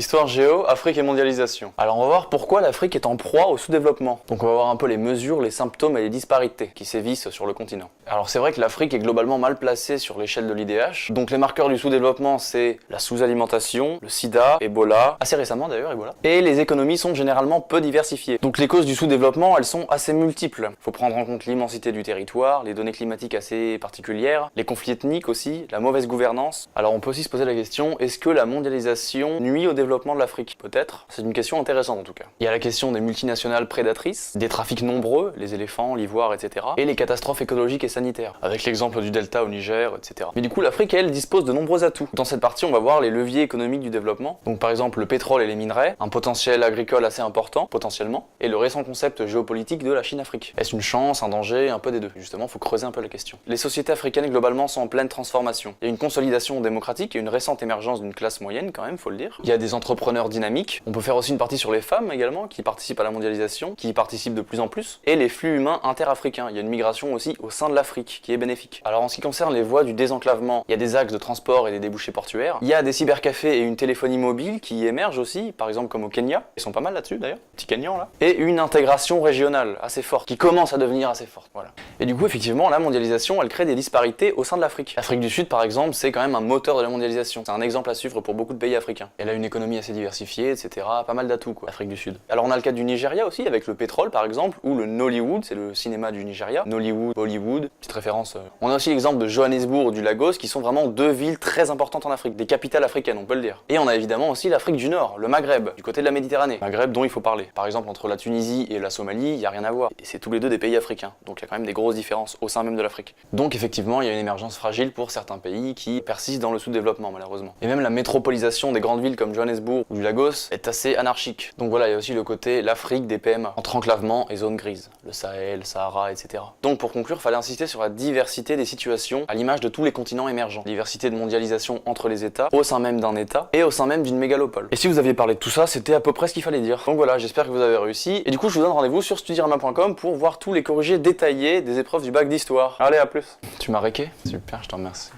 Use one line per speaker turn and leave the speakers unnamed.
Histoire géo, Afrique et mondialisation. Alors on va voir pourquoi l'Afrique est en proie au sous-développement. Donc on va voir un peu les mesures, les symptômes et les disparités qui sévissent sur le continent. Alors c'est vrai que l'Afrique est globalement mal placée sur l'échelle de l'IDH. Donc les marqueurs du sous-développement, c'est la sous-alimentation, le sida, Ebola, assez récemment d'ailleurs Ebola. Et les économies sont généralement peu diversifiées. Donc les causes du sous-développement, elles sont assez multiples. Faut prendre en compte l'immensité du territoire, les données climatiques assez particulières, les conflits ethniques aussi, la mauvaise gouvernance. Alors on peut aussi se poser la question, est-ce que la mondialisation nuit au développement de l'Afrique? Peut-être. C'est une question intéressante en tout cas. Il y a la question des multinationales prédatrices, des trafics nombreux, les éléphants, l'ivoire, etc. et les catastrophes écologiques et sanitaires, avec l'exemple du delta au Niger, etc. Mais du coup l'Afrique, elle, dispose de nombreux atouts. Dans cette partie, on va voir les leviers économiques du développement. Donc par exemple le pétrole et les minerais, un potentiel agricole assez important, potentiellement, et le récent concept géopolitique de la Chine-Afrique. Est-ce une chance, un danger, un peu des deux? Justement, faut creuser un peu la question. Les sociétés africaines globalement sont en pleine transformation. Il y a une consolidation démocratique et une récente émergence d'une classe moyenne quand même, faut le dire. Il y a des entrepreneurs dynamiques. On peut faire aussi une partie sur les femmes également, qui participent à la mondialisation, qui y participent de plus en plus. Et les flux humains interafricains. Il y a une migration aussi au sein de l'Afrique, qui est bénéfique. Alors en ce qui concerne les voies du désenclavement, il y a des axes de transport et des débouchés portuaires. Il y a des cybercafés et une téléphonie mobile qui émergent aussi, par exemple comme au Kenya. Ils sont pas mal là-dessus d'ailleurs, petit Kenyan là. Et une intégration régionale assez forte, qui commence à devenir assez forte. Voilà. Et du coup, effectivement, la mondialisation, elle crée des disparités au sein de l'Afrique. L'Afrique du Sud, par exemple, c'est quand même un moteur de la mondialisation. C'est un exemple à suivre pour beaucoup de pays africains. Elle a une économie assez diversifiée, etc. Pas mal d'atouts, quoi, l'Afrique du Sud. Alors on a le cas du Nigeria aussi, avec le pétrole, par exemple, ou le Nollywood, c'est le cinéma du Nigeria. Nollywood, Bollywood, petite référence. On a aussi l'exemple de Johannesburg ou du Lagos, qui sont vraiment deux villes très importantes en Afrique, des capitales africaines, on peut le dire. Et on a évidemment aussi l'Afrique du Nord, le Maghreb, du côté de la Méditerranée. Maghreb dont il faut parler. Par exemple, entre la Tunisie et la Somalie, il n'y a rien à voir. Et c'est tous les deux des pays africains. Donc il y a quand même des grosses différences au sein même de l'Afrique. Donc effectivement, il y a une émergence fragile pour certains pays qui persistent dans le sous-développement malheureusement. Et même la métropolisation des grandes villes comme Johannesburg ou du Lagos est assez anarchique. Donc voilà, il y a aussi le côté l'Afrique des PMA, entre enclavement et zones grises, le Sahel, Sahara, etc. Donc pour conclure, il fallait insister sur la diversité des situations à l'image de tous les continents émergents. Diversité de mondialisation entre les États, au sein même d'un État et au sein même d'une mégalopole. Et si vous aviez parlé de tout ça, c'était à peu près ce qu'il fallait dire. Donc voilà, j'espère que vous avez réussi. Et du coup, je vous donne rendez-vous sur studirama.com pour voir tous les corrigés détaillés des épreuves du bac d'histoire. Allez, à plus. Tu m'as réqué? Super, je te remercie.